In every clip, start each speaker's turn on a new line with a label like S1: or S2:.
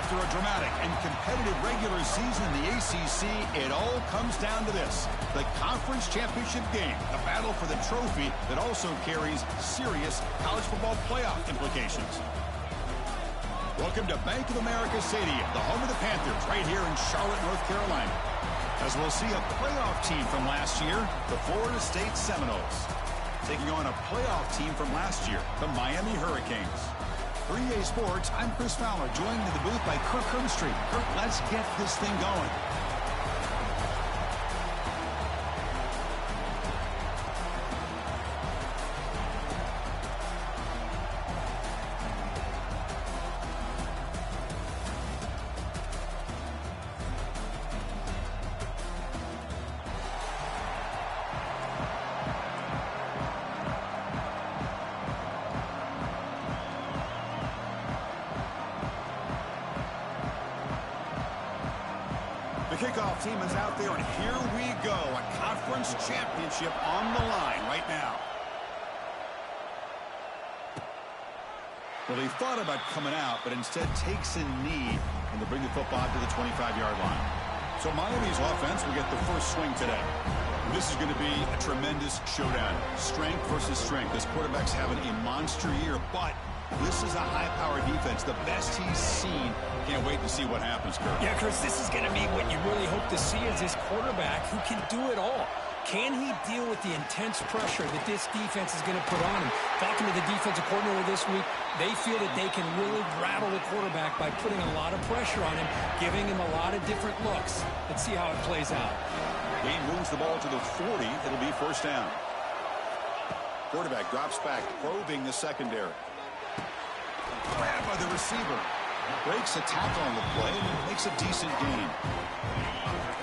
S1: After a dramatic and competitive regular season in the ACC, it all comes down to this: the conference championship game, a battle for the trophy that also carries serious college football playoff implications. Welcome to Bank of America Stadium, the home of the Panthers, right here in Charlotte, North Carolina. As we'll see a playoff team from last year, the Florida State Seminoles, taking on a playoff team from last year, the Miami Hurricanes. For EA Sports, I'm Chris Fowler, joined in the booth by Kirk Herbstreit. Kirk, let's get this thing going. Kickoff team is out there, and here we go. A conference championship on the line right now. Well, he thought about coming out, but instead takes a knee, and they bring the football to the 25-yard line. So Miami's offense will get the first swing today. This is going to be a tremendous showdown. Strength versus strength. This quarterback's having a monster year, but this is a high-powered defense, the best he's seen. Can't wait to see what happens, Kirk.
S2: Yeah, Chris, this is going to be what you really hope to see is this quarterback who can do it all. Can he deal with the intense pressure that this defense is going to put on him? Talking to the defensive coordinator this week, they feel that they can really rattle the quarterback by putting a lot of pressure on him, giving him a lot of different looks. Let's see how it plays out.
S1: Gain moves the ball to the 40. It'll be first down. Quarterback drops back, probing the secondary. Grabbed by the receiver. Breaks a tackle on the play and makes a decent gain.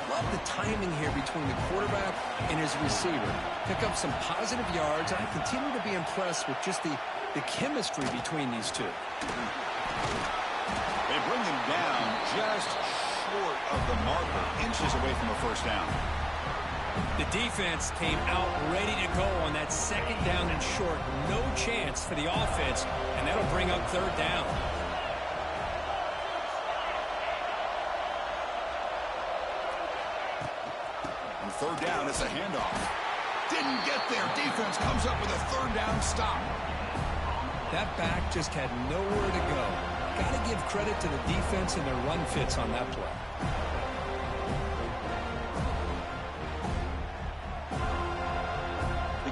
S2: Love the timing here between the quarterback and his receiver. Pick up some positive yards. I continue to be impressed with just the chemistry between these two.
S1: They bring him down just short of the marker, inches away from a first down.
S2: The defense came out ready to go on that second down and short. No chance for the offense, and that'll bring up third down.
S1: On third down, it's a handoff. Didn't get there. Defense comes up with a third down stop.
S2: That back just had nowhere to go. Got to give credit to the defense and their run fits on that play.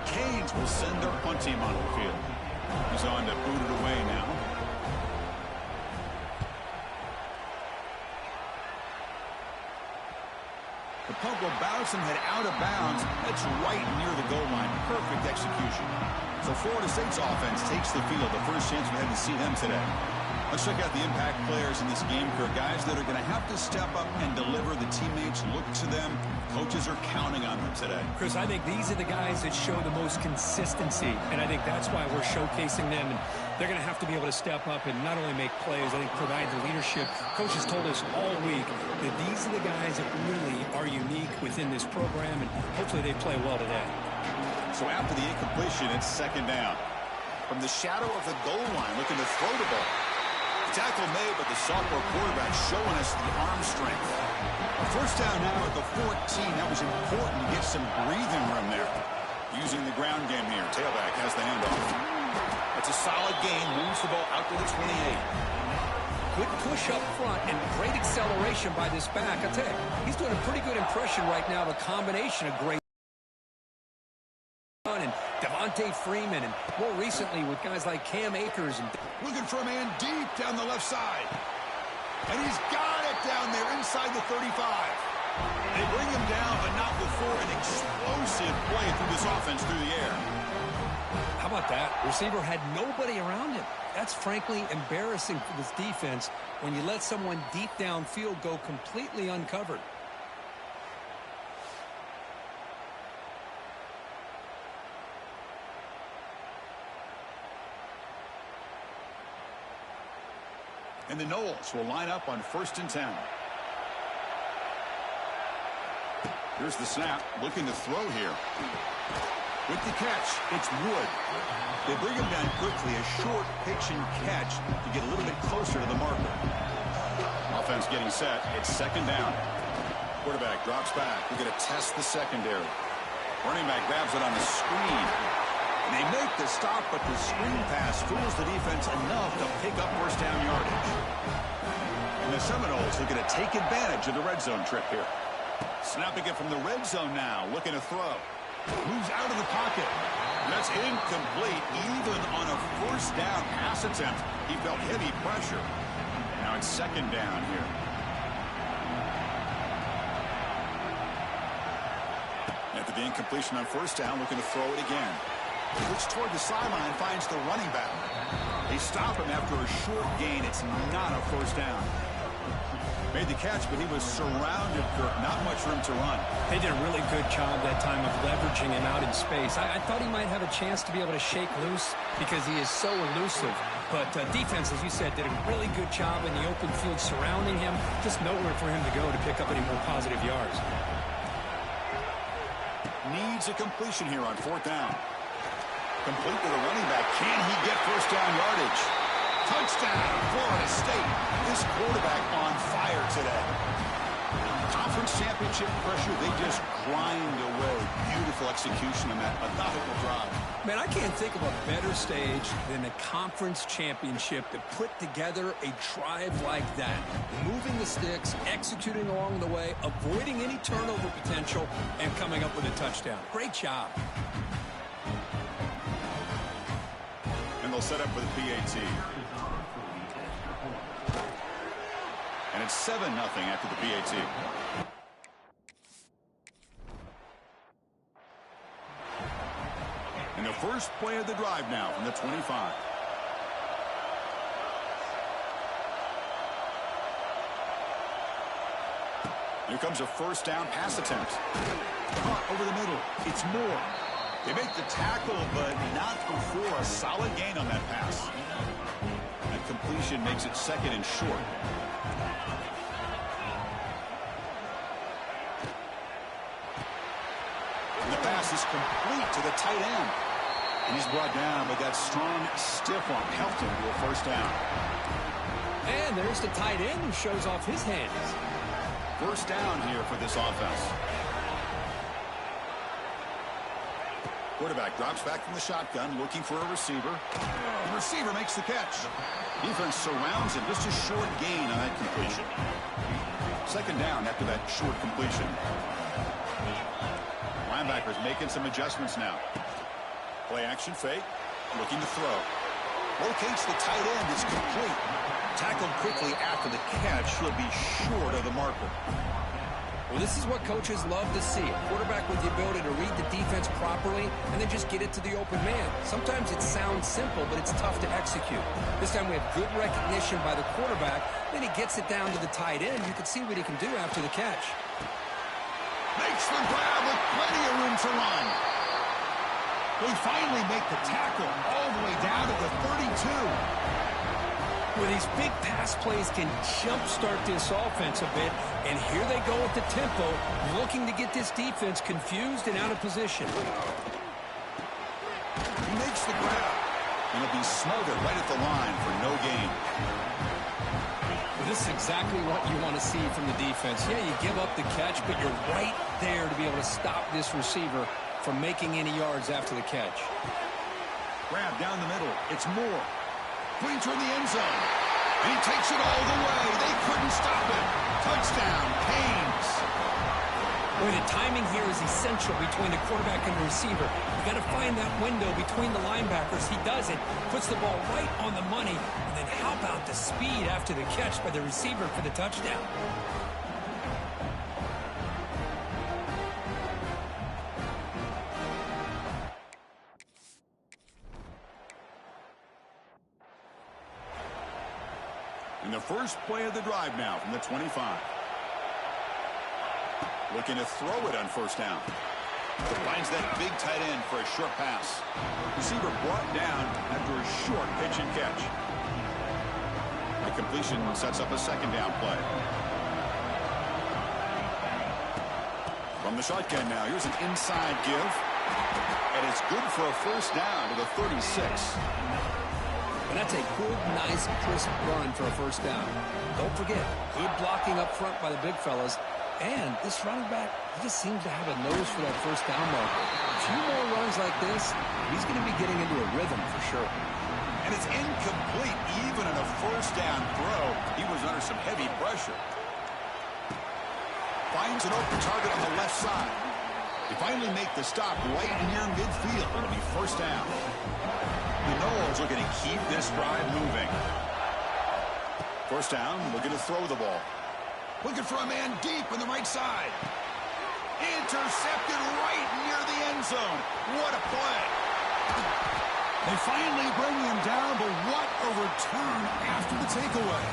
S1: Canes will send their punt team onto the field. He's on to boot it away now. The punt will bounce and head out of bounds. That's right near the goal line. Perfect execution. So Florida State's offense takes the field. The first chance we had to see them today. Let's check out the impact players in this game, for guys that are going to have to step up and deliver. The teammates look to them. Coaches are counting on them today.
S2: Chris, I think these are the guys that show the most consistency, and I think that's why we're showcasing them. And they're going to have to be able to step up and not only make plays, I think provide the leadership. Coaches told us all week that these are the guys that really are unique within this program, and hopefully they play well today.
S1: So after the incompletion, it's second down. From the shadow of the goal line, looking to throw the ball. Tackle made, but the sophomore quarterback showing us the arm strength. First down now at the 14. That was important to get some breathing room there. Using the ground game here. Tailback has the handoff. That's a solid gain. Moves the ball out to the 28.
S2: Good push up front and great acceleration by this back. I'll tell you, he's doing a pretty good impression right now of a combination of great and Devontae Freeman, and more recently with guys like Cam Akers. And
S1: looking for a man deep down the left side. And he's got it down there inside the 35. They bring him down, but not before an explosive play through this offense through the air.
S2: How about that? Receiver had nobody around him. That's frankly embarrassing for this defense when you let someone deep downfield go completely uncovered.
S1: And the Noles will line up on 1st and 10. Here's the snap, looking to throw here. With the catch, it's Wood. They bring him down quickly, a short pitch and catch to get a little bit closer to the marker. Offense getting set. It's second down. Quarterback drops back. We're going to test the secondary. Running back grabs it on the screen. They make the stop, but the screen pass fools the defense enough to pick up first down yardage. And the Seminoles looking to take advantage of the red zone trip here. Snapping it from the red zone now, looking to throw. Moves out of the pocket. That's incomplete, even on a first down pass attempt. He felt heavy pressure. Now it's second down here. After the incompletion on first down, looking to throw it again. Looks toward the sideline, finds the running back. They stop him after a short gain. It's not a first down. Made the catch, but he was surrounded for not much room to run.
S2: They did a really good job that time of leveraging him out in space. I thought he might have a chance to be able to shake loose because he is so elusive. But defense, as you said, did a really good job in the open field surrounding him. Just nowhere for him to go to pick up any more positive yards.
S1: Needs a completion here on fourth down. Complete to the running back. Can he get first down yardage? Touchdown, Florida State. This quarterback on fire today. Conference championship pressure, they just grind away. Beautiful execution on that methodical drive.
S2: Man, I can't think of a better stage than the conference championship to put together a drive like that. Moving the sticks, executing along the way, avoiding any turnover potential, and coming up with a touchdown. Great job.
S1: And they'll set up with a PAT. And it's 7-0 after the PAT. And the first play of the drive now from the 25. Here comes a first down pass attempt. Caught over the middle. It's Moore. They make the tackle, but not before a solid gain on that pass. That completion makes it second and short. The pass is complete to the tight end. And he's brought down, but that strong, stiff arm helped him to a first down.
S2: And there's the tight end who shows off his hands.
S1: First down here for this offense. Quarterback drops back from the shotgun, looking for a receiver. The receiver makes the catch. Defense surrounds him, just a short gain on that completion. Second down after that short completion. Linebackers making some adjustments now. Play action fake, looking to throw. Locates the tight end, it's complete. Tackled quickly after the catch, he'll be short of the marker.
S2: Well, this is what coaches love to see. A quarterback with the ability to read the defense properly and then just get it to the open man. Sometimes it sounds simple, but it's tough to execute. This time we have good recognition by the quarterback. Then he gets it down to the tight end. You can see what he can do after the catch.
S1: Makes the grab with plenty of room to run. They finally make the tackle all the way down to the 32.
S2: Where these big pass plays can jumpstart this offense a bit, and here they go with the tempo, looking to get this defense confused and out of position.
S1: He makes the grab, and he'll be smothered right at the line for no gain.
S2: Well, this is exactly what you want to see from the defense. Yeah, you give up the catch, but you're right there to be able to stop this receiver from making any yards after the catch.
S1: Grab down the middle. It's Moore. Clean toward the end zone. And he takes it all the way. They couldn't stop him. Touchdown, Canes.
S2: Boy, the timing here is essential between the quarterback and the receiver. You got to find that window between the linebackers. He does it, puts the ball right on the money. And then how about the speed after the catch by the receiver for the touchdown?
S1: And the first play of the drive now from the 25. Looking to throw it on first down. Finds that big tight end for a short pass. Receiver brought down after a short pitch and catch. The completion sets up a second down play. From the shotgun now, here's an inside give. And it's good for a first down to the 36.
S2: And that's a good, nice, crisp run for a first down. Don't forget, good blocking up front by the big fellas. And this running back, he just seems to have a nose for that first down marker. A few more runs like this, he's going to be getting into a rhythm for sure.
S1: And it's incomplete even on a first down throw. He was under some heavy pressure. Finds an open target on the left side. They finally make the stop right near midfield. It'll be first down. The Noles are going to keep this drive moving. First down, looking to throw the ball. Looking for a man deep on the right side. Intercepted right near the end zone. What a play. They finally bring him down, but what a return after the takeaway.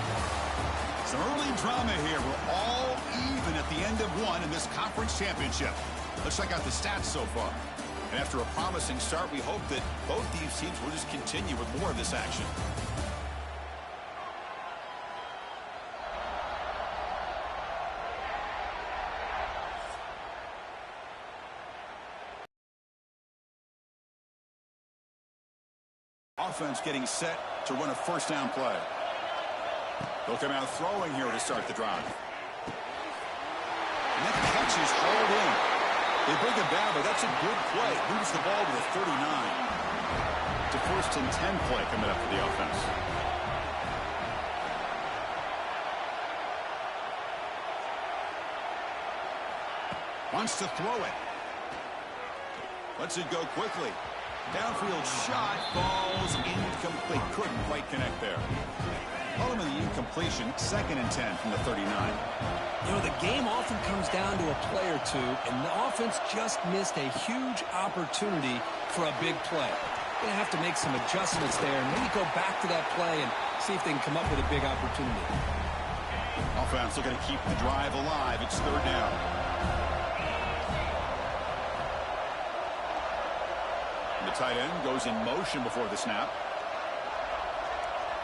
S1: Some early drama here. We're all even at the end of one in this conference championship. Let's check out the stats so far. And after a promising start, we hope that both these teams will just continue with more of this action. Offense getting set to run a first down play. They'll come out throwing here to start the drive. And that catch is hauled in. They bring him down, but that's a good play. Moves the ball to the 39. It's a 1st and 10 play coming up for the offense. Wants to throw it. Lets it go quickly. Downfield shot falls incomplete. Couldn't quite connect there. Ultimately, the incompletion, 2nd and 10 from the 39.
S2: You know, the game often comes down to a play or two, and the offense just missed a huge opportunity for a big play. They're going to have to make some adjustments there and maybe go back to that play and see if they can come up with a big opportunity.
S1: Offense looking to keep the drive alive. It's 3rd down. The tight end goes in motion before the snap.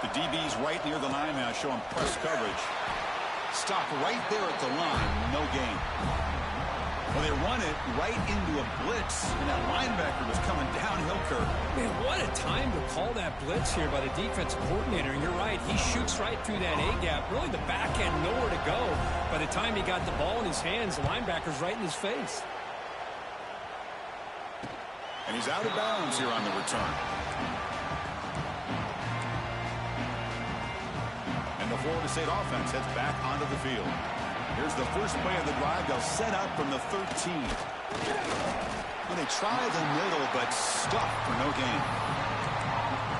S1: The DB's right near the line now, showing press coverage. Stop right there at the line, no gain. Well, they run it right into a blitz, and that linebacker was coming downhill, Kirk.
S2: Man, what a time to call that blitz here by the defensive coordinator. And you're right, he shoots right through that A-gap. Really, the back end, nowhere to go. By the time he got the ball in his hands, the linebacker's right in his face.
S1: And he's out of bounds here on the return. And the Florida State offense heads back onto the field. Here's the first play of the drive. They'll set up from the 13. Well, they try the middle, but stuck for no gain.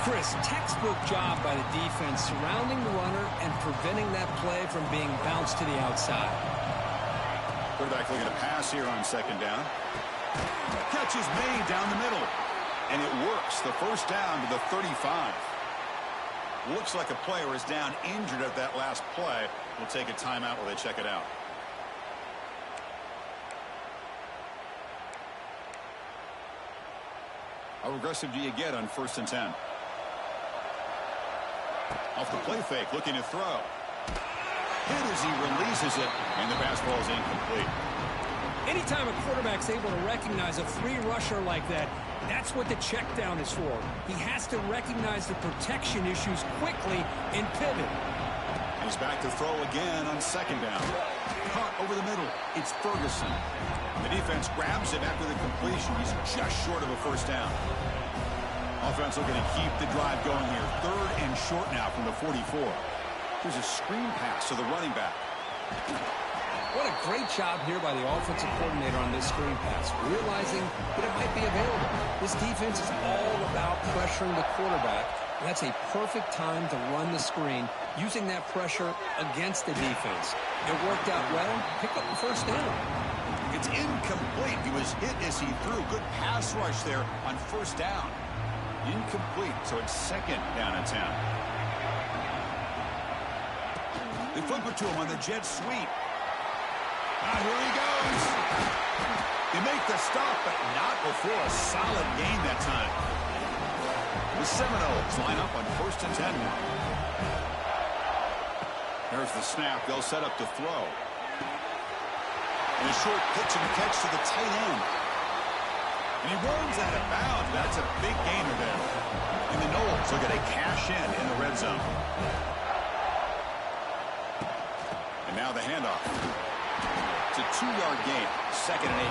S2: Chris, textbook job by the defense surrounding the runner and preventing that play from being bounced to the outside.
S1: Quarterback looking to pass here on 2nd down. Catch is made down the middle. And it works. The first down to the 35. Looks like a player is down injured at that last play. We'll take a timeout while they check it out. How aggressive do you get on 1st and 10? Off the play fake, looking to throw. Hit as he releases it, and the pass ball is incomplete.
S2: Anytime a quarterback's able to recognize a free rusher like that, that's what the check down is for. He has to recognize the protection issues quickly and pivot.
S1: He's back to throw again on 2nd down. Caught over the middle. It's Ferguson. The defense grabs him after the completion. He's just short of a first down. Offense looking to keep the drive going here. 3rd and short now from the 44. Here's a screen pass to the running back.
S2: What a great job here by the offensive coordinator on this screen pass, realizing that it might be available. This defense is all about pressuring the quarterback, and that's a perfect time to run the screen, using that pressure against the defense. It worked out well. Pick up the first down.
S1: It's incomplete. He was hit as he threw. Good pass rush there on 1st down. Incomplete, so it's 2nd down and 10. They flip it to him on the jet sweep. Ah, here he goes. They make the stop, but not before a solid gain that time. The Seminoles line up on 1st and 10 now. There's the snap. They'll set up to throw. And a short pitch and catch to the tight end. And he runs out of bounds. That's a big gainer there. And the Knowles are going to cash in the red zone. And now the handoff. It's a 2-yard gain. 2nd and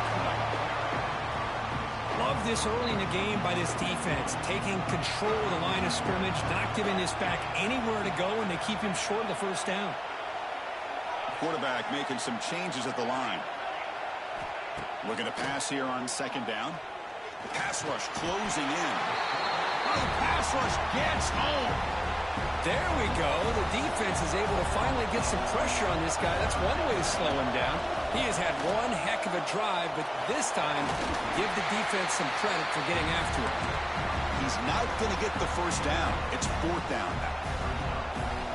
S1: 8.
S2: Love this early in the game by this defense, taking control of the line of scrimmage, not giving this back anywhere to go, and they keep him short of the first down.
S1: Quarterback making some changes at the line. Looking to pass here on 2nd down. The pass rush closing in. Oh, the pass rush gets home.
S2: There we go. The defense is able to finally get some pressure on this guy. That's one way to slow him down. He has had one heck of a drive, but this time, give the defense some credit for getting after it.
S1: He's not going to get the first down. It's 4th down now.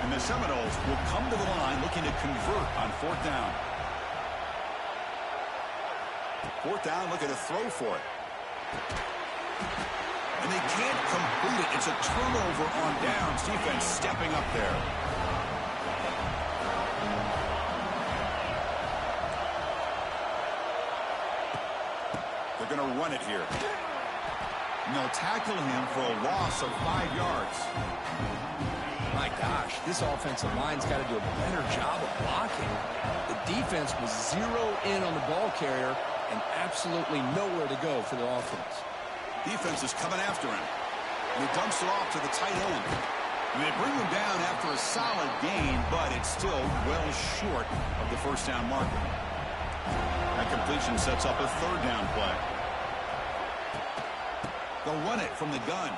S1: And the Seminoles will come to the line looking to convert on 4th down. 4th down, looking to throw for it. And they can't complete it. It's a turnover on downs. Defense stepping up there. They're going to run it here. And they'll tackle him for a loss of 5 yards.
S2: My gosh, this offensive line's got to do a better job of blocking. The defense was zero in on the ball carrier and absolutely nowhere to go for the offense.
S1: Defense is coming after him. And he dumps it off to the tight end. And they bring him down after a solid gain, but it's still well short of the first down marker. That completion sets up a 3rd down play. They'll run it from the gun.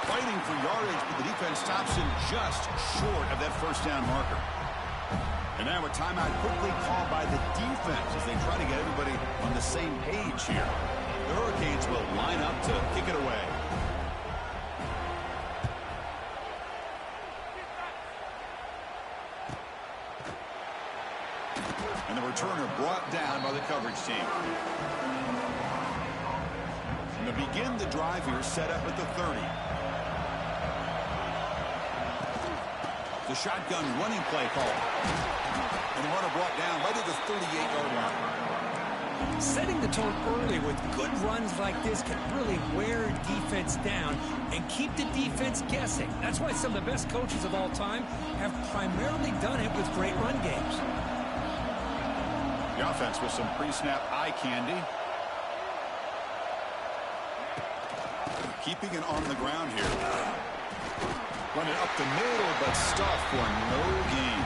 S1: Fighting for yardage, but the defense stops him just short of that first down marker. And now a timeout quickly called by the defense as they try to get everybody on the same page here. The Hurricanes will line up to kick it away. And the returner brought down by the coverage team. And to begin the drive here, set up at the 30. The shotgun running play call. And the runner brought down right at the 38-yard line.
S2: Setting the tone early with good runs like this can really wear defense down and keep the defense guessing. That's why some of the best coaches of all time have primarily done it with great run games.
S1: The offense with some pre-snap eye candy. Keeping it on the ground here. Running up the middle, but stuffed for no gain.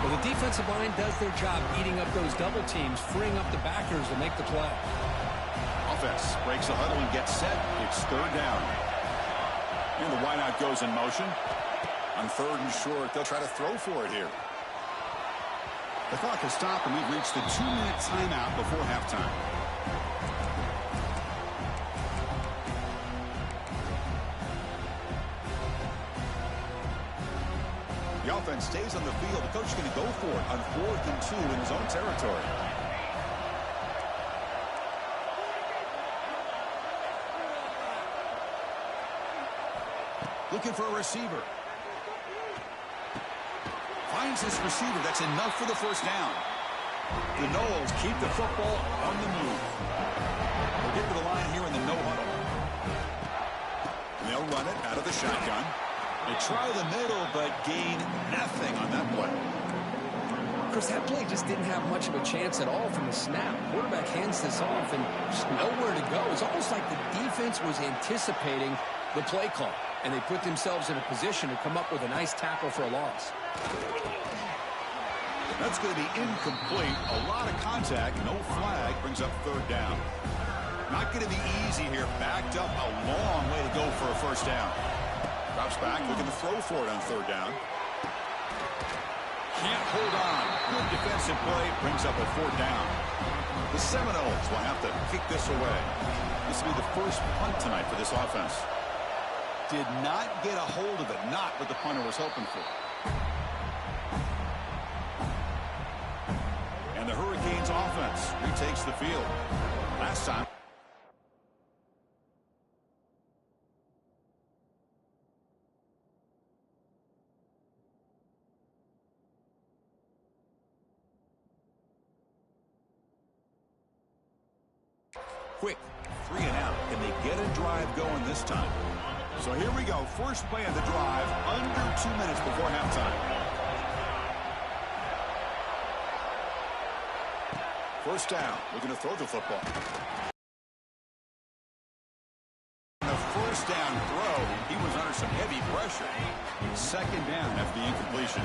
S2: Well, the defensive line does their job eating up those double teams, freeing up the backers to make the play.
S1: Offense breaks the huddle and gets set. It's 3rd down. And the wideout goes in motion. On 3rd and short, they'll try to throw for it here. The clock has stopped, and we've reached the 2-minute timeout before halftime. The offense stays on the field. The coach is going to go for it on 4th and 2 in his own territory. Looking for a receiver. Finds this receiver. That's enough for the first down. The Knowles keep the football on the move. They'll get to the line here in the no huddle. And they'll run it out of the shotgun. They try the middle, but gain nothing on that play.
S2: Chris, that play just didn't have much of a chance at all from the snap. Quarterback hands this off and just nowhere to go. It's almost like the defense was anticipating the play call, and they put themselves in a position to come up with a nice tackle for a loss.
S1: That's going to be incomplete. A lot of contact. No flag. Brings up 3rd down. Not going to be easy here. Backed up a long way to go for a first down. Drops back, looking to throw for it on 3rd down. Can't hold on. Good defensive play. Brings up a 4th down. The Seminoles will have to kick this away. This will be the first punt tonight for this offense. Did not get a hold of it. Not what the punter was hoping for. And the Hurricanes offense retakes the field. Last time. quick 3 and out. Can they get a drive going this time? So here we go. First play of the drive, under 2 minutes before halftime. First down. Looking to throw the football. The first down throw, he was under some heavy pressure. Second down after the incompletion.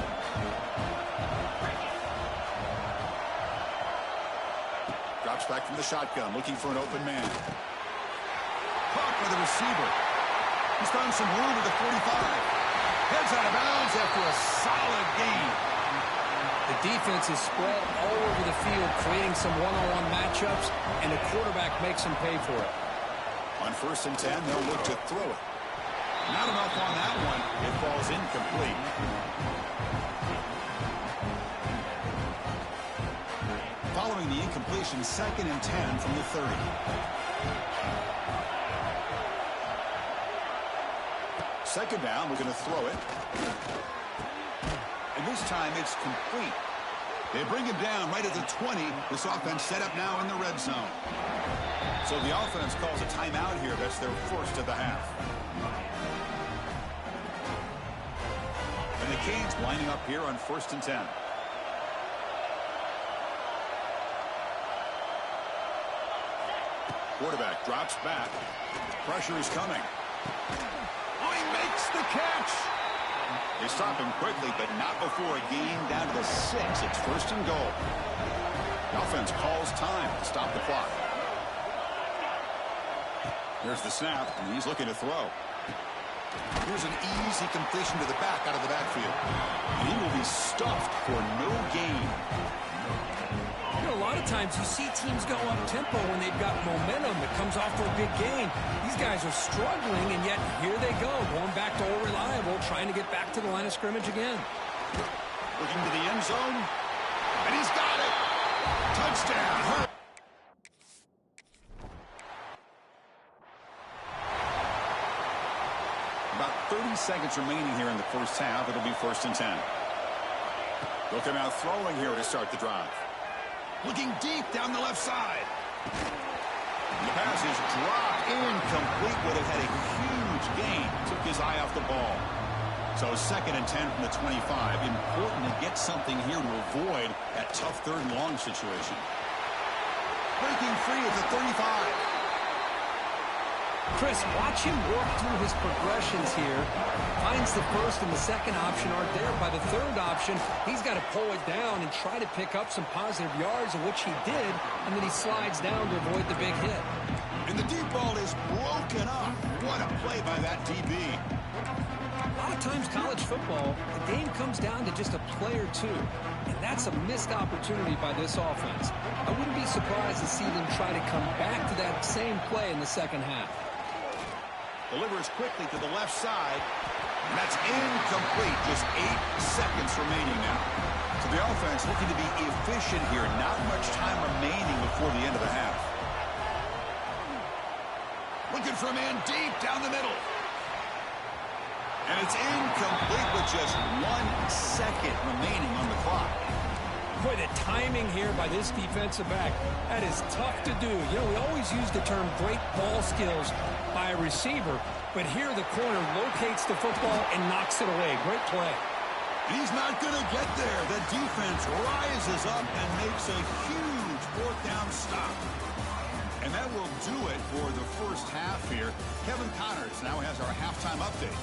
S1: Drops back from the shotgun, looking for an open man. Caught by the receiver. He's found some room at the 45. Heads out of bounds after a solid gain.
S2: The defense is spread all over the field, creating some one-on-one matchups, and the quarterback makes them pay for it.
S1: On 1st and 10, they'll look to throw it. Not enough on that one. It falls incomplete. Following the incompletion, 2nd and 10 from the 30. Second down, we're going to throw it. And this time it's complete. They bring him down right at the 20. This offense set up now in the red zone. So the offense calls a timeout here. That's their first of the half. And the Canes lining up here on 1st and 10. Quarterback drops back. Pressure is coming. Oh, he makes the catch. They stop him quickly, but not before a gain down to the 6. It's 1st and goal. The offense calls time to stop the clock. There's the snap, and he's looking to throw. Here's an easy completion to the back out of the backfield. And he will be stuffed for no gain.
S2: You know, a lot of times you see teams go up-tempo when they've got momentum that comes off for a big gain. These guys are struggling, and yet here they go, going back to all reliable, trying to get back to the line of scrimmage again.
S1: Looking to the end zone, and he's got it. Touchdown. About 30 seconds remaining here in the first half. It'll be 1st and 10. Looking out throwing here to start the drive. Looking deep down the left side. The pass is dropped incomplete. Would have had a huge gain. Took his eye off the ball. So 2nd and 10 from the 25. Important to get something here to avoid that tough 3rd and long situation. Breaking free at the 35.
S2: Chris, watch him work through his progressions here. Finds the 1st and the 2nd option aren't there. By the 3rd option, he's got to pull it down and try to pick up some positive yards, of which he did, and then he slides down to avoid the big hit.
S1: And the deep ball is broken up. What a play by that DB.
S2: A lot of times college football, the game comes down to just a play or two, and that's a missed opportunity by this offense. I wouldn't be surprised to see them try to come back to that same play in the 2nd half.
S1: Delivers quickly to the left side. And that's incomplete. Just 8 seconds remaining now. So the offense looking to be efficient here. Not much time remaining before the end of the half. Looking for a man deep down the middle. And it's incomplete with just 1 second remaining on the clock.
S2: Boy, the timing here by this defensive back, that is tough to do. You know, we always use the term great ball skills by a receiver, but here the corner locates the football and knocks it away. Great play.
S1: He's not going to get there. The defense rises up and makes a huge 4th down stop. And that will do it for the first half here. Kevin Connors now has our halftime update.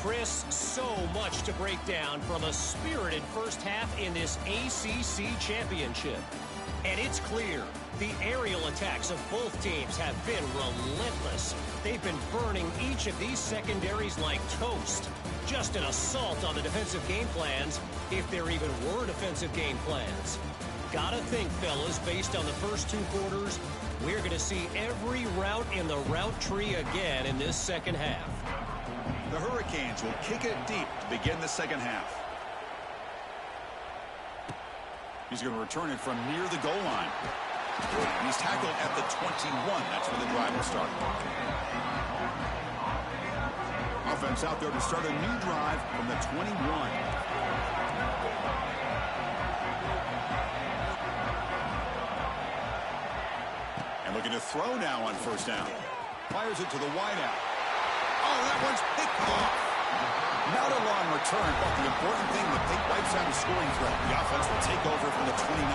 S3: Chris, so much to break down from a spirited first half in this ACC championship. And it's clear, the aerial attacks of both teams have been relentless. They've been burning each of these secondaries like toast. Just an assault on the defensive game plans, if there even were defensive game plans. Gotta think, fellas, based on the first 2 quarters, we're going to see every route in the route tree again in this 2nd half.
S1: The Hurricanes will kick it deep to begin the 2nd half. He's going to return it from near the goal line. And he's tackled at the 21. That's where the drive will start. Offense out there to start a new drive from the 21. Looking to throw now on first down. Fires it to the wideout. Oh, that one's picked off. Not a long return, but the important thing that they wipes out a scoring threat. The offense will take over from the 29.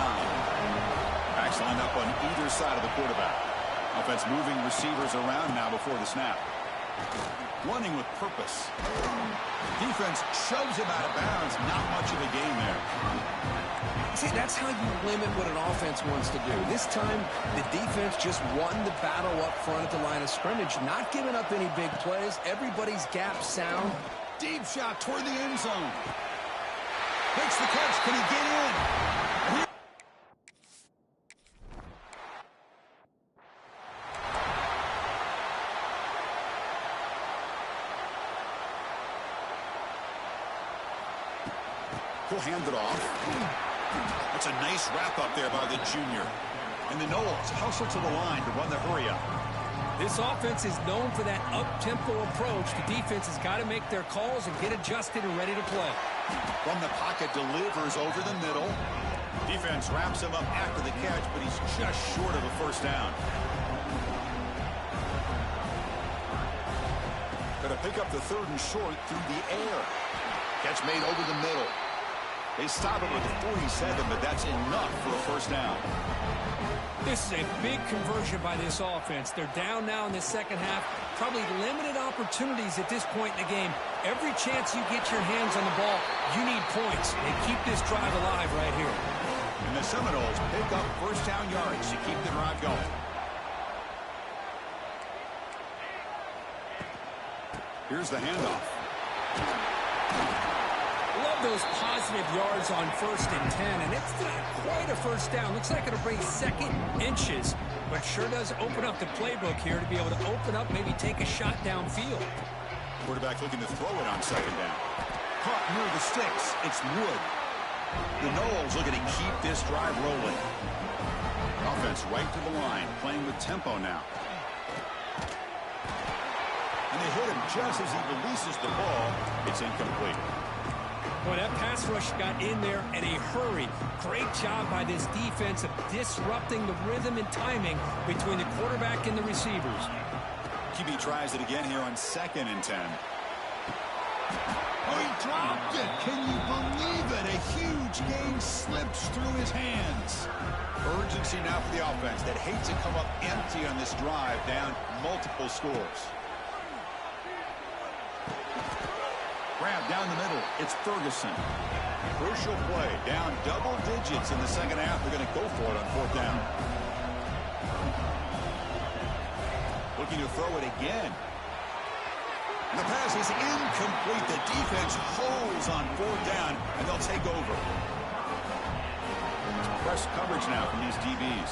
S1: Backs lined up on either side of the quarterback. Offense moving receivers around now before the snap. Running with purpose. Defense shoves him out of bounds. Not much of a gain there.
S2: See, that's how you limit what an offense wants to do. This time, the defense just won the battle up front at the line of scrimmage, not giving up any big plays. Everybody's gap sound.
S1: Deep shot toward the end zone. Makes the catch. Can he get in? He'll hand it off. That's a nice wrap-up there by the junior. And the Knowles hustle to the line to run the hurry-up.
S2: This offense is known for that up-tempo approach. The defense has got to make their calls and get adjusted and ready to play.
S1: From the pocket, delivers over the middle. Defense wraps him up after the catch, but he's just short of a first down. Going to pick up the 3rd and short through the air. Catch made over the middle. They stop it with the 47, but that's enough for a first down.
S2: This is a big conversion by this offense. They're down now in the second half. Probably limited opportunities at this point in the game. Every chance you get your hands on the ball, you need points. And keep this drive alive right here.
S1: And the Seminoles pick up first down yards to keep the drive going. Here's the handoff.
S2: Love those positive yards on 1st and 10, and it's not quite a first down. Looks like it'll bring 2nd inches, but sure does open up the playbook here to be able to open up, maybe take a shot downfield.
S1: Quarterback looking to throw it on 2nd down. Caught near the sticks. It's Wood. The Knowles looking to keep this drive rolling. Offense right to the line, playing with tempo now. And they hit him just as he releases the ball. It's incomplete.
S2: Boy, that pass rush got in there in a hurry. Great job by this defense of disrupting the rhythm and timing between the quarterback and the receivers.
S1: QB tries it again here on 2nd and 10. Oh, he dropped it. Can you believe it? A huge gain slips through his hands. Urgency now for the offense that hates to come up empty on this drive, down multiple scores. Grab down the middle. It's Ferguson. Crucial play. Down double digits in the second half. They're going to go for it on 4th down. Looking to throw it again. And the pass is incomplete. The defense holds on 4th down, and they'll take over. It's press coverage now from these DBs.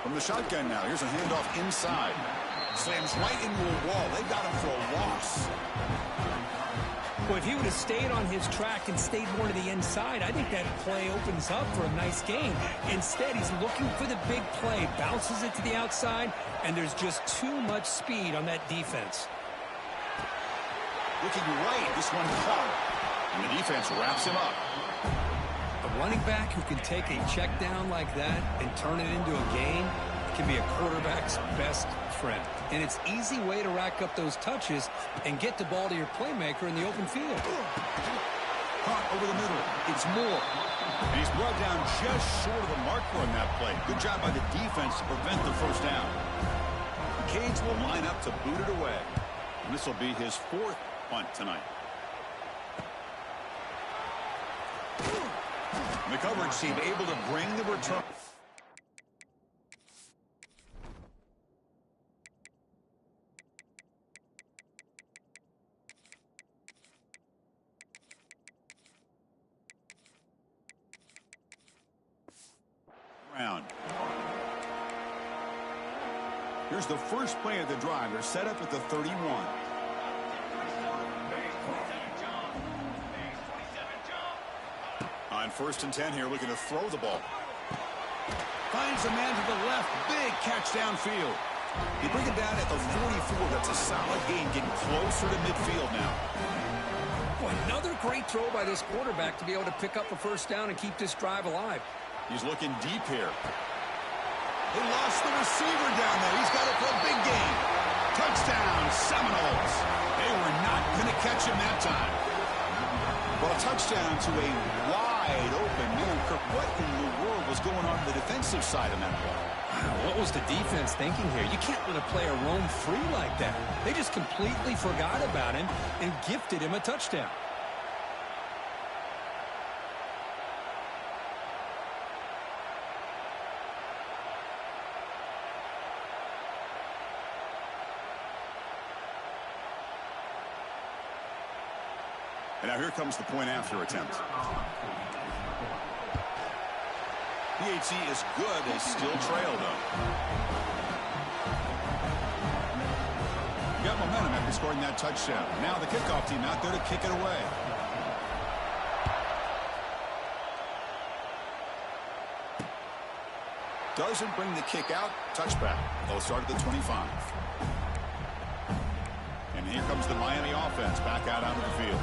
S1: From the shotgun now. Here's a handoff inside. Slams right into a wall. They got him for a loss.
S2: Well, if he would have stayed on his track and stayed more to the inside, I think that play opens up for a nice gain. Instead, he's looking for the big play, bounces it to the outside, and there's just too much speed on that defense.
S1: Looking right, this one caught. And the defense wraps him up.
S2: A running back who can take a check down like that and turn it into a gain can be a quarterback's best friend. And it's an easy way to rack up those touches and get the ball to your playmaker in the open field.
S1: Caught over the middle. It's Moore. And he's brought down just short of the marker on that play. Good job by the defense to prevent the first down. The Canes will line up to boot it away. And this will be his 4th punt tonight. And the coverage team able to bring the return. Here's the first play of the drive. They're set up at the 31. On 1st and 10 here, looking to throw the ball. Finds a man to the left. Big catch downfield. They bring it down at the 44. That's a solid gain, getting closer to midfield now.
S2: Boy, another great throw by this quarterback to be able to pick up a first down and keep this drive alive.
S1: He's looking deep here. They lost the receiver down there. He's got it for a big game. Touchdown, Seminoles. They were not going to catch him that time. Well, a touchdown to a wide open man. Kirk, what in the world was going on the defensive side of that ball?
S2: What was the defense thinking here? You can't let a player roam free like that. They just completely forgot about him and gifted him a touchdown.
S1: And now here comes the point after attempt. PAT is good. They still trail, though. You got momentum after scoring that touchdown. Now the kickoff team out there to kick it away. Doesn't bring the kick out. Touchback. They'll start at the 25. And here comes the Miami offense back out onto the field.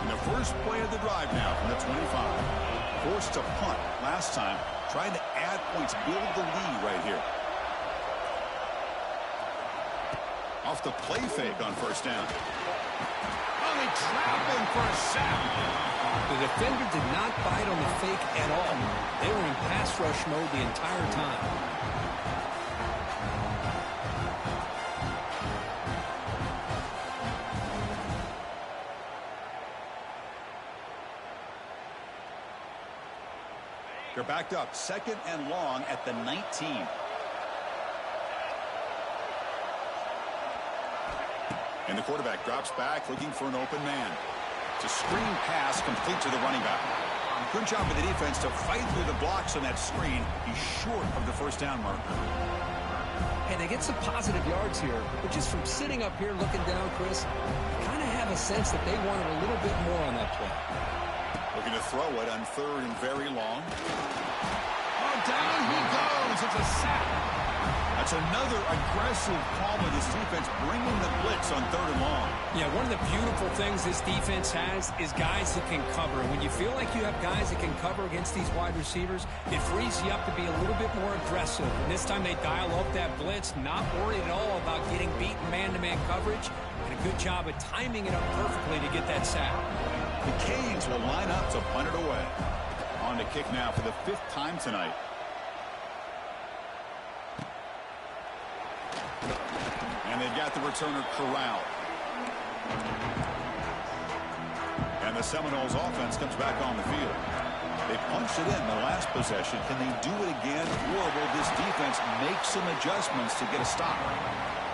S1: And the first play of the drive now from the 25. Forced to punt last time, trying to add points, build the lead right here. Off the play fake on first down. Only trapping for a sack.
S2: The defender did not bite on the fake at all. They were in pass rush mode the entire time.
S1: They're backed up, second and long at the 19. And the quarterback drops back, looking for an open man. It's a screen pass complete to the running back. Good job by the defense to fight through the blocks on that screen. He's short of the first down marker.
S2: Hey, they get some positive yards here, but just from sitting up here looking down, Chris, I kind of have a sense that they wanted a little bit more on that play.
S1: Looking to throw it on third and very long. Oh, down he goes. It's a sack. That's another aggressive call by this defense, bringing the blitz on third and long.
S2: Yeah, one of the beautiful things this defense has is guys that can cover. When you feel like you have guys that can cover against these wide receivers, it frees you up to be a little bit more aggressive. And this time they dial up that blitz, not worried at all about getting beaten man-to-man coverage. And a good job of timing it up perfectly to get that sack.
S1: The Canes will line up to punt it away. On to kick now for the 5th time tonight. And they've got the returner corralled. And the Seminoles offense comes back on the field. They punched it in the last possession. Can they do it again? Or will this defense make some adjustments to get a stop?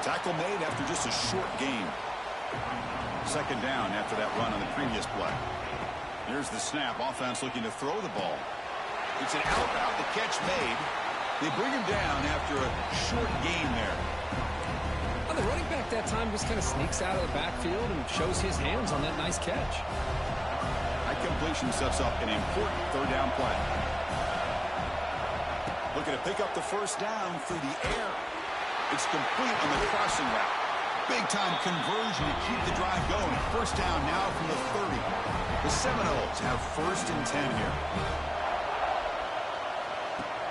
S1: Tackle made after just a short game. Second down after that run on the previous play. Here's the snap. Offense looking to throw the ball. It's an out route. The catch made. They bring him down after a short gain there.
S2: Well, the running back that time just kind of sneaks out of the backfield and shows his hands on that nice catch.
S1: That completion sets up an important third down play. Looking to pick up the first down through the air. It's complete on the crossing route. Big-time conversion to keep the drive going. First down now from the 30. The Seminoles have first and 10 here.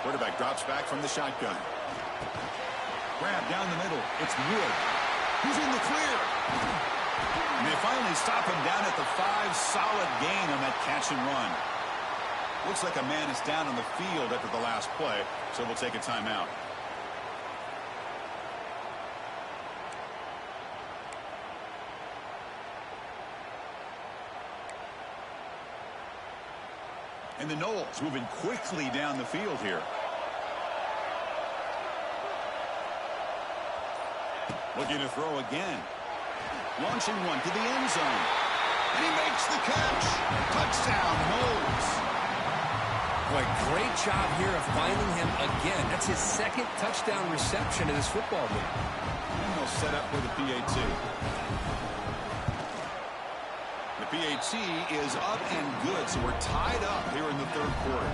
S1: Quarterback drops back from the shotgun. Grab down the middle. It's Wood. He's in the clear. And they finally stop him down at the 5. Solid gain on that catch and run. Looks like a man is down on the field after the last play, so we'll take a timeout. And the Noles moving quickly down the field here. Looking to throw again. Launching one to the end zone. And he makes the catch. Touchdown, Noles.
S2: Boy, great job here of finding him again. That's his second touchdown reception in this football game.
S1: And they'll set up for the PAT. The PAT is up and good, so we're tied up here in the third quarter.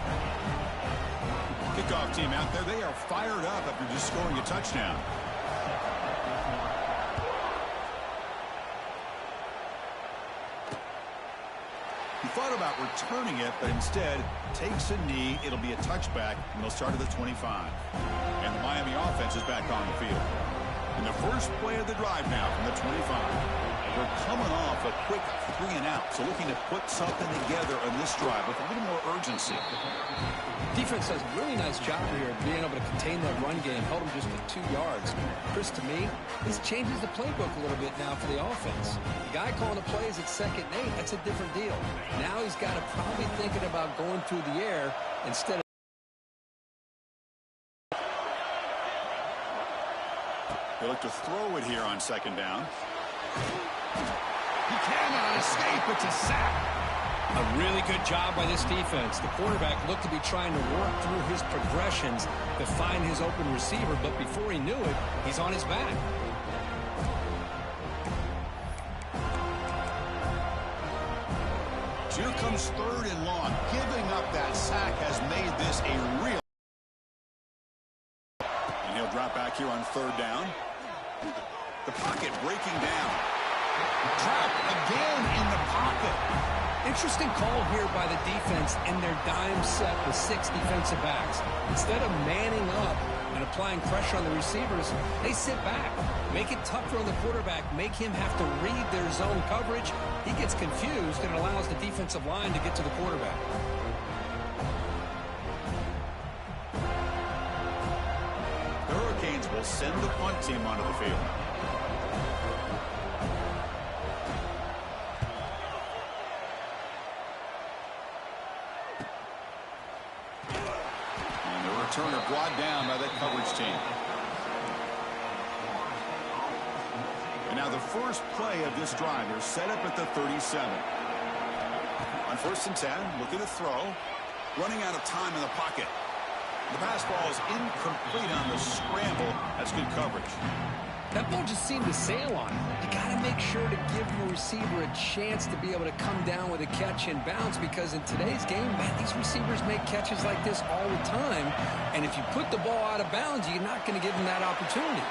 S1: Kickoff team out there, they are fired up after just scoring a touchdown. He thought about returning it, but instead takes a knee. It'll be a touchback, and they'll start at the 25. And And the Miami offense is back on the field. And the first play of the drive now from the 25. They're coming off a quick 3-and-out, so looking to put something together on this drive with a little more urgency.
S2: Defense does a really nice job here of being able to contain that run game, held them just to 2 yards. Chris, to me, this changes the playbook a little bit now for the offense. The guy calling the plays at 2nd and 8, that's a different deal. Now he's got to probably thinking about going through the air instead of...
S1: They look to throw it here on 2nd down. He cannot escape. It's a sack.
S2: A really good job by this defense. The quarterback looked to be trying to work through his progressions to find his open receiver, but before he knew it, he's on his back.
S1: Here comes 3rd and long. Giving up that sack has made this a real... And he'll drop back here on 3rd down. The pocket breaking down. Trapped again in the pocket.
S2: Interesting call here by the defense in their dime set with 6 defensive backs. Instead of manning up and applying pressure on the receivers, they sit back, make it tougher on the quarterback, make him have to read their zone coverage. He gets confused, and it allows the defensive line to get to the quarterback.
S1: The Hurricanes will send the punt team onto the field. Returner brought down by that coverage team. And now the first play of this drive. They're set up at the 37. On 1st and 10, looking to throw. Running out of time in the pocket. The pass ball is incomplete on the scramble. That's good coverage.
S2: That ball just seemed to sail on him. You got to make sure to give your receiver a chance to be able to come down with a catch and bounce, because in today's game, man, these receivers make catches like this all the time. And if you put the ball out of bounds, you're not going to give them that opportunity.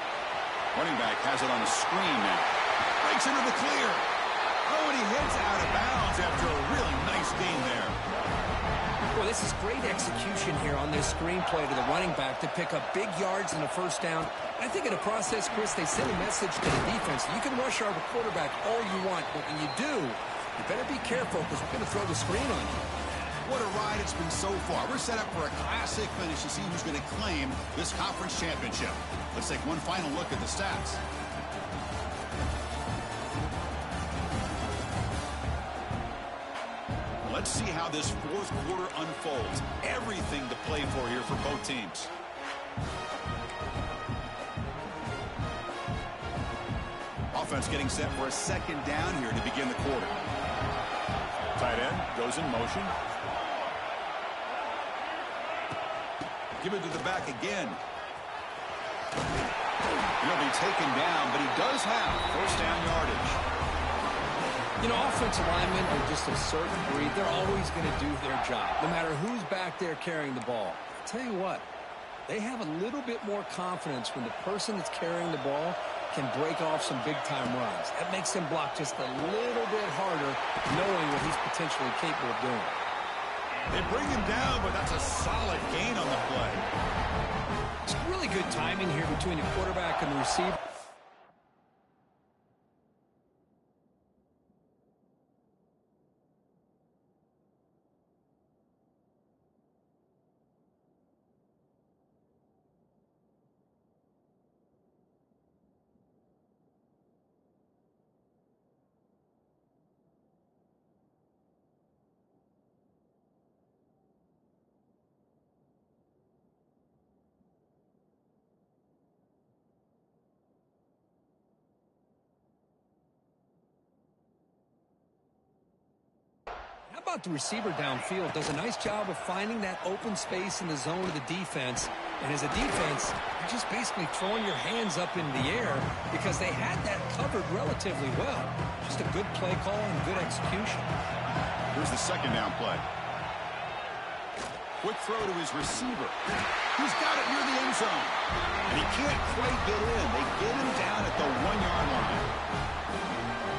S1: Running back has it on the screen now. Breaks into the clear. Oh, and he hits out of bounds after a really nice gain there.
S2: Boy, this is great execution here on this screenplay to the running back to pick up big yards in the 1st down. I think in the process, Chris, they send a message to the defense. You can rush our quarterback all you want, but when you do, you better be careful, because we're going to throw the screen on you.
S1: What a ride it's been so far. We're set up for a classic finish to see who's going to claim this conference championship. Let's take one final look at the stats. Let's see how this 4th quarter unfolds. Everything to play for here for both teams. Offense getting set for a 2nd down here to begin the quarter. Tight end goes in motion. Give it to the back again. He'll be taken down, but he does have 1st down yardage.
S2: You know, offensive linemen are just a certain breed. They're always going to do their job, no matter who's back there carrying the ball. I'll tell you what, they have a little bit more confidence when the person that's carrying the ball can break off some big-time runs. That makes him block just a little bit harder, knowing what he's potentially capable of doing.
S1: They bring him down, but that's a solid gain on the play.
S2: It's really good timing here between the quarterback and the receiver. How about the receiver downfield? Does a nice job of finding that open space in the zone of the defense. And as a defense, you're just basically throwing your hands up in the air because they had that covered relatively well. Just a good play call and good execution.
S1: Here's the 2nd down play. Quick throw to his receiver. He's got it near the end zone. And he can't quite get in. They get him down at the 1-yard line.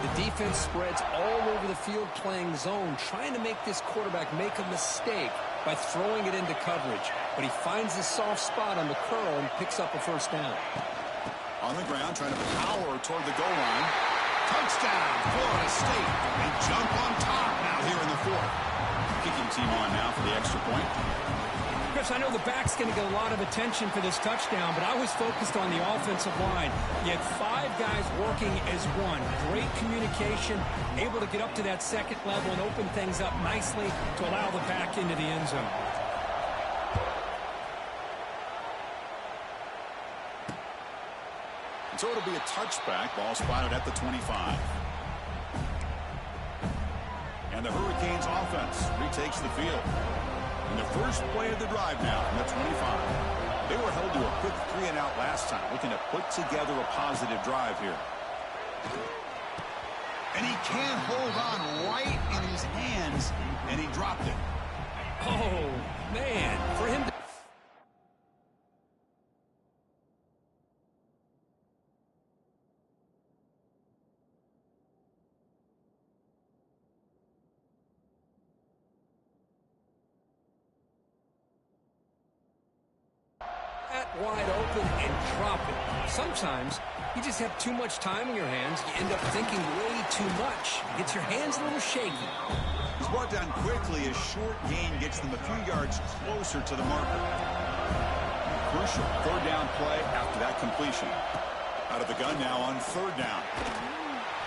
S2: The defense spreads all over the field playing zone, trying to make this quarterback make a mistake by throwing it into coverage. But he finds the soft spot on the curl and picks up a first down.
S1: On the ground, trying to power toward the goal line. Touchdown, Florida State. They jump on top now here in the fourth. Kicking team on now for the extra point.
S2: Chris, I know the back's going to get a lot of attention for this touchdown, but I was focused on the offensive line. You had 5 guys working as one. Great communication, able to get up to that second level and open things up nicely to allow the back into the end zone.
S1: So it'll be a touchback. Ball spotted at the 25. And the Hurricanes offense retakes the field. In the first play of the drive now from the 25. They were held to a quick 3-and-out last time, looking to put together a positive drive here. And he can't hold on right in his hands, and he dropped it.
S2: Oh, man. For him to... wide open and drop it. Sometimes you just have too much time in your hands. You end up thinking way too much. It gets your hands a little shaky.
S1: He's brought down quickly. A short gain gets them a few yards closer to the marker. Crucial 3rd down play after that completion. Out of the gun now on 3rd down.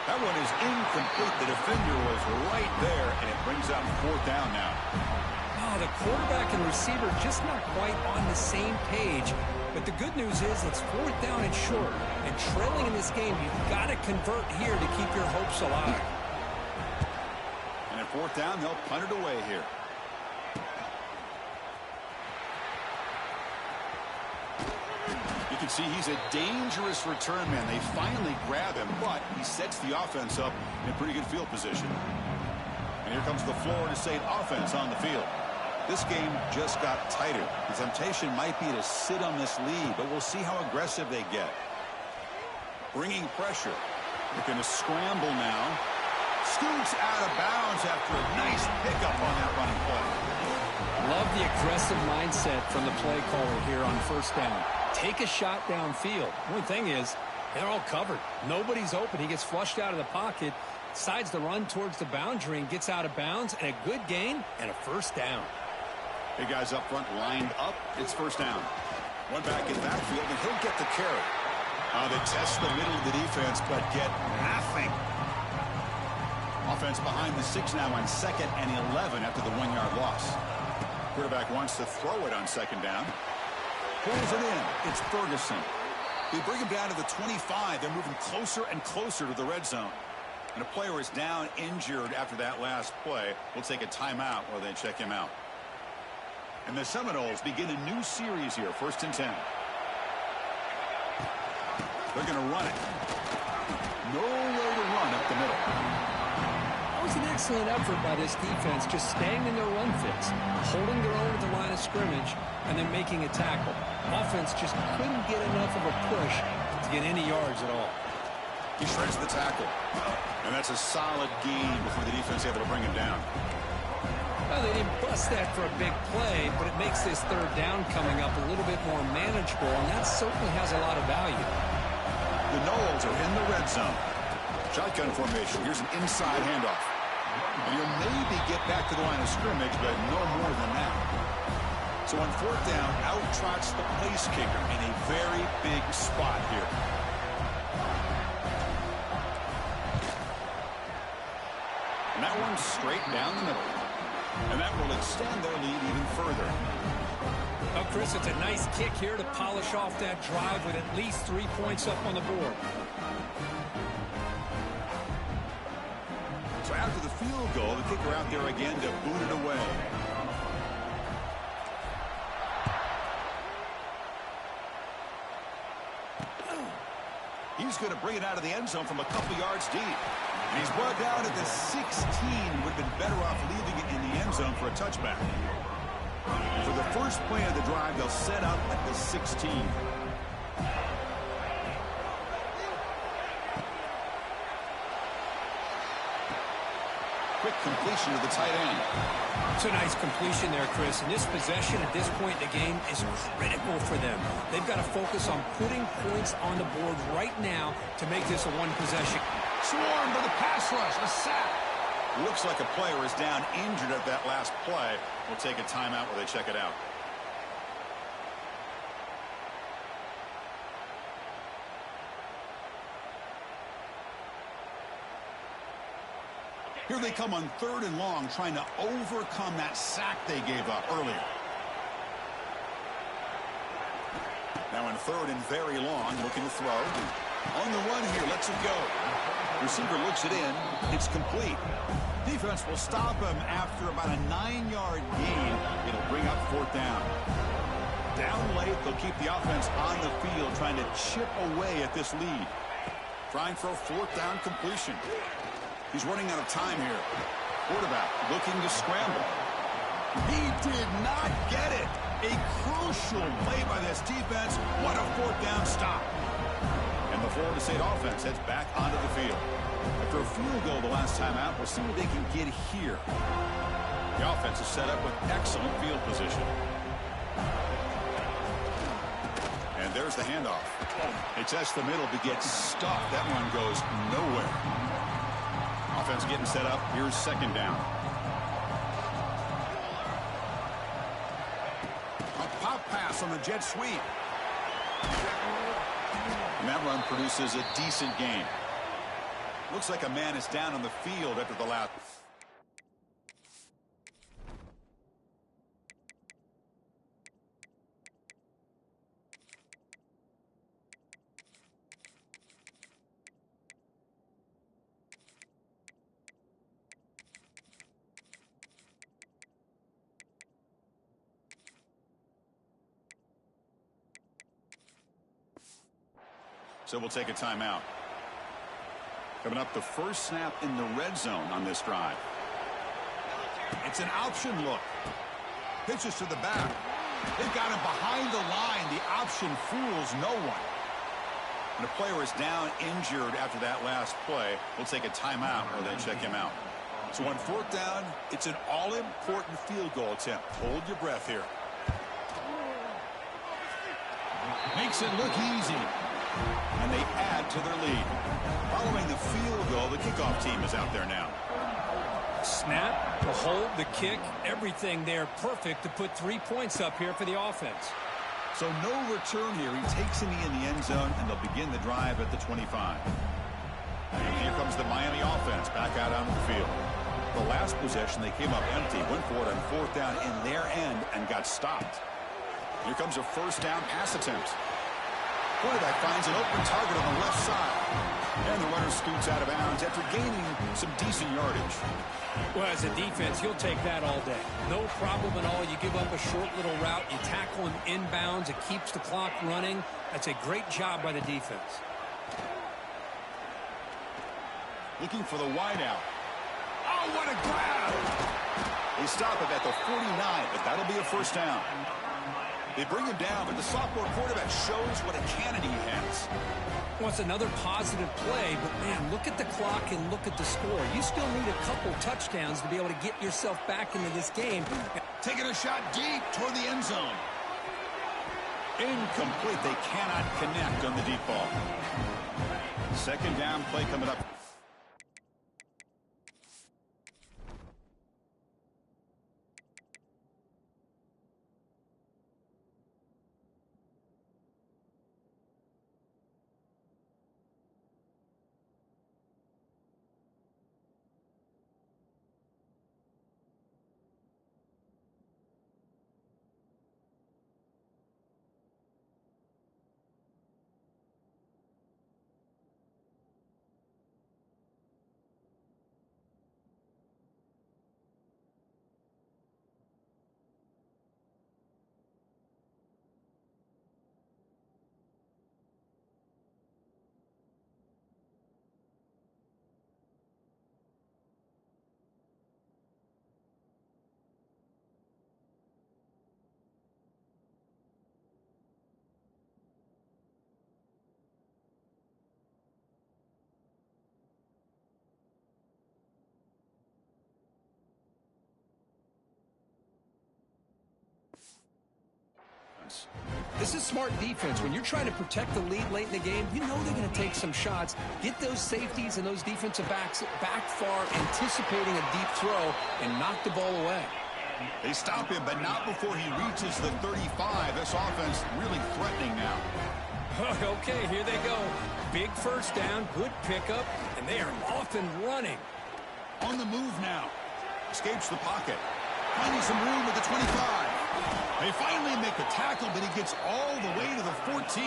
S1: That one is incomplete. The defender was right there, and it brings up 4th down now.
S2: Oh, the quarterback and receiver just not quite on the same page. But the good news is it's 4th down and short. And trailing in this game, you've got to convert here to keep your hopes alive.
S1: And at 4th down, they'll punt it away here. You can see he's a dangerous return man. They finally grab him, but he sets the offense up in pretty good field position. And here comes the Florida State offense on the field. This game just got tighter. The temptation might be to sit on this lead, but we'll see how aggressive they get. Bringing pressure. They're going to scramble now. Scoots out of bounds after a nice pickup on that running play.
S2: Love the aggressive mindset from the play caller here on 1st down. Take a shot downfield. One thing is, they're all covered. Nobody's open. He gets flushed out of the pocket, decides to run towards the boundary and gets out of bounds, and a good gain and a 1st down.
S1: Big guys up front lined up. It's 1st down. One back in backfield, and he'll get the carry. They test the middle of the defense, but get nothing. Offense behind the 6 now on 2nd and 11 after the 1-yard loss. Quarterback wants to throw it on 2nd down. Pulls it in. It's Ferguson. They bring him down to the 25. They're moving closer and closer to the red zone. And a player is down injured after that last play. We'll take a timeout while they check him out. And the Seminoles begin a new series here, 1st and 10. They're going to run it. No way to run up the middle.
S2: That was an excellent effort by this defense, just staying in their run fits, holding their own at the line of scrimmage, and then making a tackle. Offense just couldn't get enough of a push to get any yards at all.
S1: He shreds the tackle. And that's a solid gain before the defense able to bring him down.
S2: Well, they didn't bust that for a big play, but it makes this 3rd down coming up a little bit more manageable, and that certainly has a lot of value.
S1: The Noles are in the red zone. Shotgun formation. Here's an inside handoff. And you'll maybe get back to the line of scrimmage, but no more than that. So on 4th down, out trots the place kicker in a very big spot here. And that one's straight down the middle. And that will extend their lead even further.
S2: Oh, Chris, it's a nice kick here to polish off that drive with at least 3 points up on the board.
S1: So after the field goal, the kicker out there again to boot it away. He's going to bring it out of the end zone from a couple yards deep. And he's brought down at the 16. Would have been better off leaving it in the end zone for a touchback. For the first play of the drive, they'll set up at the 16. quick completion to the tight end.
S2: It's a nice completion there, Chris. And this possession at this point in the game is critical for them. They've got to focus on putting points on the board right now to make this a one possession.
S1: Swarmed by the pass rush, a sack. Looks like a player is down injured at that last play. We'll take a timeout while they check it out. Here they come on 3rd and long, trying to overcome that sack they gave up earlier. Now in 3rd and very long, looking to throw. On the run here, lets it go. Receiver looks it in. It's complete. Defense will stop him after about a 9-yard gain. It'll bring up 4th down. Down late, they'll keep the offense on the field, trying to chip away at this lead. Trying for a 4th down completion. He's running out of time here. Quarterback looking to scramble. He did not get it. A crucial play by this defense. What a 4th down stop. And the Florida State offense heads back onto the field. After a field goal the last time out, we'll see what they can get here. The offense is set up with excellent field position. And there's the handoff. They test the middle to get stuffed. That one goes nowhere. Offense getting set up. Here's 2nd down. A pop pass on the jet sweep. And that run produces a decent gain. Looks like a man is down on the field after the last. So we'll take a timeout. Coming up, the first snap in the red zone on this drive. It's an option look. Pitches to the back. They've got him behind the line. The option fools no one. And a player is down injured after that last play. We'll take a timeout or then check him out. So on 4th down, it's an all-important field goal attempt. Hold your breath here. Makes it look easy. And they add to their lead. Following the field goal, the kickoff team is out there now.
S2: Snap, the hold, the kick, everything there perfect to put 3 points up here for the offense.
S1: So no return here. He takes in the end zone, and they'll begin the drive at the 25. And here comes the Miami offense back out onto the field. The last possession, they came up empty, went for it on 4th down in their end, and got stopped. Here comes a 1st down pass attempt. Quarterback finds an open target on the left side. And the runner scoots out of bounds after gaining some decent yardage.
S2: Well, as a defense, you'll take that all day. No problem at all. You give up a short little route. You tackle him inbounds. It keeps the clock running. That's a great job by the defense.
S1: Looking for the wideout. Oh, what a grab! They stop him at the 49, but that'll be a 1st down. They bring him down, but the sophomore quarterback shows what a cannon he has.
S2: Well, it's another positive play, but, man, look at the clock and look at the score. You still need a couple touchdowns to be able to get yourself back into this game.
S1: Taking a shot deep toward the end zone. Incomplete. They cannot connect on the deep ball. 2nd down play coming up.
S2: yards. This is smart defense. When you're trying to protect the lead late in the game, you know they're going to take some shots, get those safeties and those defensive backs back far, anticipating a deep throw, and knock the ball away.
S1: They stop him, but not before he reaches the 35. This offense really threatening now.
S2: Okay, here they go. Big first down, good pickup, and they are off and running.
S1: On the move now. Escapes the pocket. Finding some room at the 25. They finally make the tackle, but he gets all the way to the 14.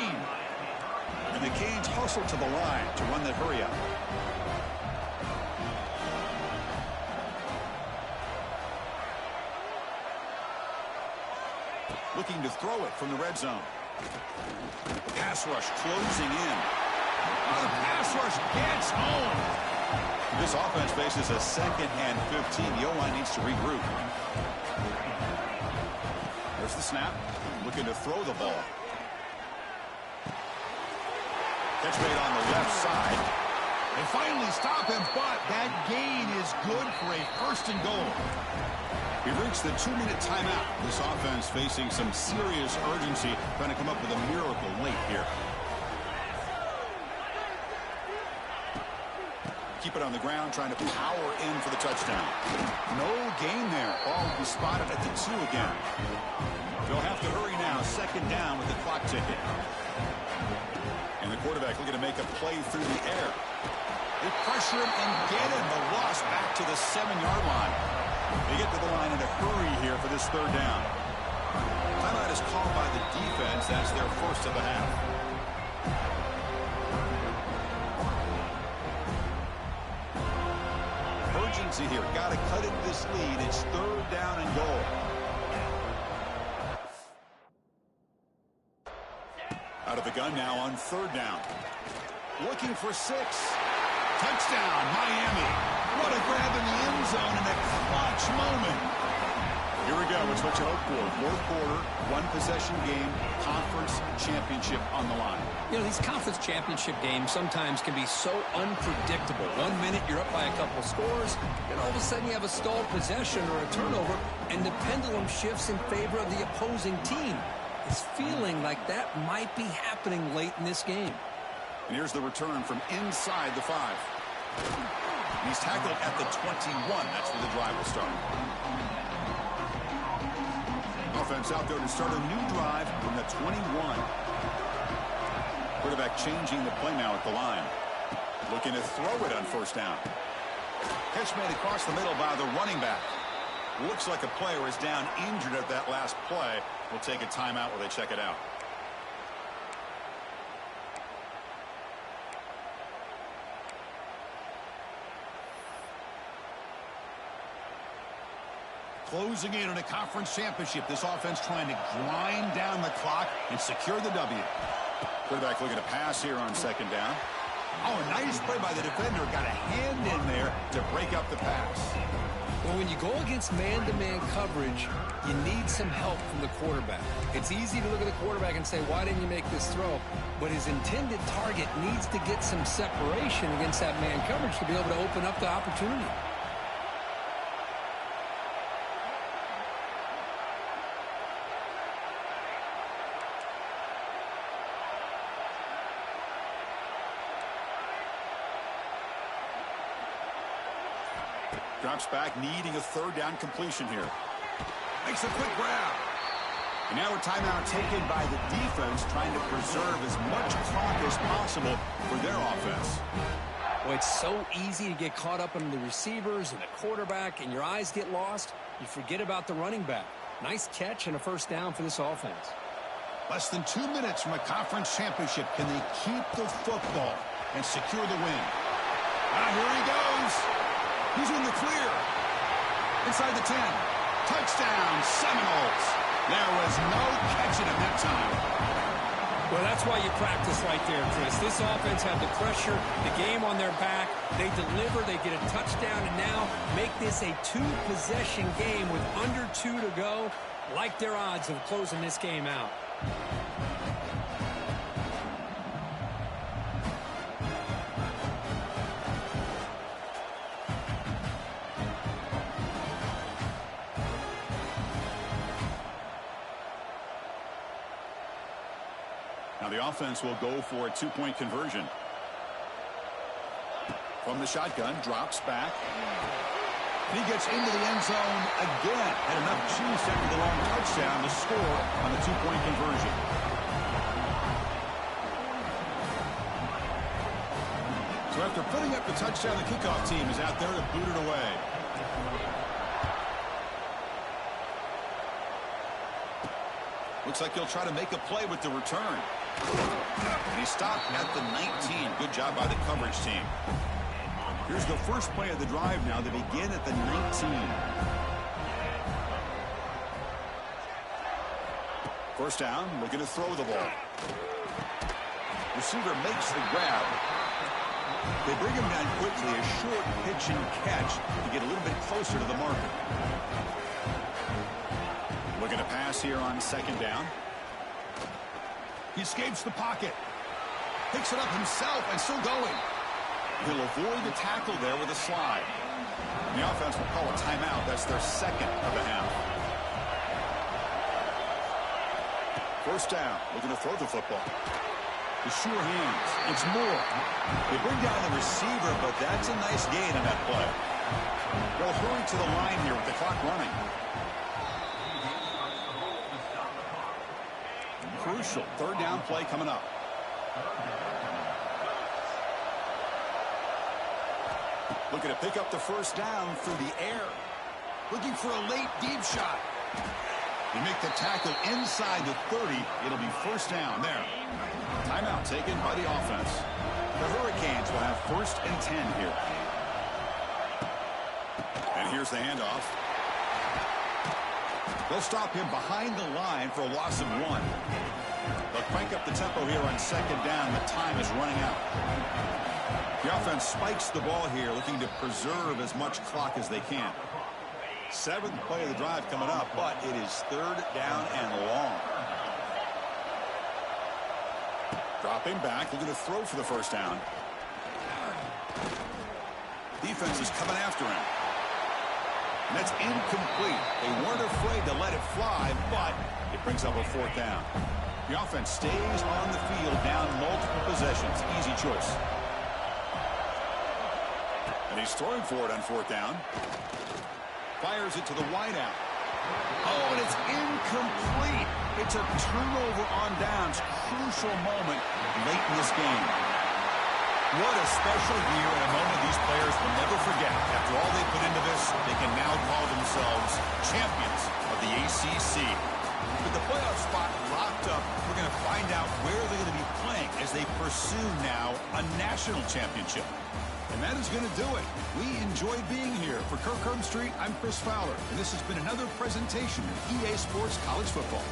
S1: And the Canes hustle to the line to run that hurry up. Looking to throw it from the red zone. Pass rush closing in. Oh, the pass rush gets home. This offense faces a second and 15. The O-line needs to regroup. There's the snap. Looking to throw the ball. Catch made on the left side. They finally stop him, but that gain is good for a first and goal. We've reached the 2-minute timeout. This offense facing some serious urgency, trying to come up with a miracle late here. Keep it on the ground, trying to power in for the touchdown. No gain there. Ball will be spotted at the 2 again. They'll have to hurry now. Second down with the clock ticking. And the quarterback looking to make a play through the air. They pressure him and get him. The loss back to the 7-yard line. They get to the line in a hurry here for this third down. Timeout is called by the defense. That's their first of the half. Urgency here. Got to cut it this lead. It's third down and goal. Out of the gun now on third down. Looking for 6. Touchdown, Miami. What a grab in the end zone in a clutch moment. Here we go. It's what you hope for. Fourth quarter, one-possession game, conference championship on the line.
S2: You know, these conference championship games sometimes can be so unpredictable. 1 minute you're up by a couple of scores, then all of a sudden you have a stalled possession or a turnover, and the pendulum shifts in favor of the opposing team. It's feeling like that might be happening late in this game.
S1: And here's the return from inside the 5. He's tackled at the 21. That's where the drive will start. Offense out there to start a new drive from the 21. Quarterback changing the play now at the line. Looking to throw it on first down. Catch made across the middle by the running back. Looks like a player is down injured at that last play. We'll take a timeout while they check it out. Closing in on a conference championship. This offense trying to grind down the clock and secure the W. Quarterback looking to pass here on second down. Oh, a nice play by the defender. Got a hand in there to break up the pass.
S2: Well, when you go against man-to-man coverage, you need some help from the quarterback. It's easy to look at the quarterback and say, why didn't you make this throw? But his intended target needs to get some separation against that man coverage to be able to open up the opportunity.
S1: Drops back, needing a third down completion here. Makes a quick grab. And now a timeout taken by the defense, trying to preserve as much clock as possible for their offense.
S2: Well, it's so easy to get caught up in the receivers and the quarterback, and your eyes get lost. You forget about the running back. Nice catch and a first down for this offense.
S1: Less than 2 minutes from a conference championship. Can they keep the football and secure the win? Ah, here he goes. He's in the clear. Inside the 10. Touchdown, Seminoles. There was no catching him that time.
S2: Well, that's why you practice right there, Chris. This offense had the pressure, the game on their back. They deliver, they get a touchdown, and now make this a 2-possession game with under 2 to go. Like their odds of closing this game out.
S1: the offense will go for a two-point conversion. From the shotgun, drops back. He gets into the end zone again. Had enough juice after the long touchdown to score on the two-point conversion. So after putting up the touchdown, the kickoff team is out there to boot it away. Looks like he'll try to make a play with the return. And he stopped at the 19. Good job by the coverage team. Here's the first play of the drive now. They begin at the 19. First down, looking to throw the ball. Receiver makes the grab. They bring him down quickly, a short pitch and catch to get a little bit closer to the marker. Looking to pass here on second down. He escapes the pocket. Picks it up himself and still going. He'll avoid the tackle there with a slide. And the offense will call a timeout. That's their second of the half. First down, looking to throw the football. The sure hands. It's Moore. They bring down the receiver, but that's a nice gain in that play. They'll hurry to the line here with the clock running. Crucial third down play coming up. Looking to pick up the first down through the air. Looking for a late deep shot. They make the tackle inside the 30. It'll be first down there. Timeout taken by the offense. The Hurricanes will have first and 10 here. And here's the handoff. They'll stop him behind the line for a loss of 1. They'll crank up the tempo here on second down. The time is running out. The offense spikes the ball here, looking to preserve as much clock as they can. Seventh play of the drive coming up, but it is third down and long. Dropping back, looking to throw for the first down. Defense is coming after him. And that's incomplete. They weren't afraid to let it fly, but it brings up a fourth down. The offense stays on the field down multiple possessions. Easy choice. And he's throwing for it on fourth down. Fires it to the wideout. Oh, and it's incomplete. It's a turnover on downs. Crucial moment late in this game. What a special year and a moment these players will never forget. After all they put into this, they can now call themselves champions of the ACC. With the playoff spot locked up, we're going to find out where they're going to be playing as they pursue now a national championship. And that is going to do it. We enjoyed being here. For Kirk Street, I'm Chris Fowler, and this has been another presentation of EA Sports College Football.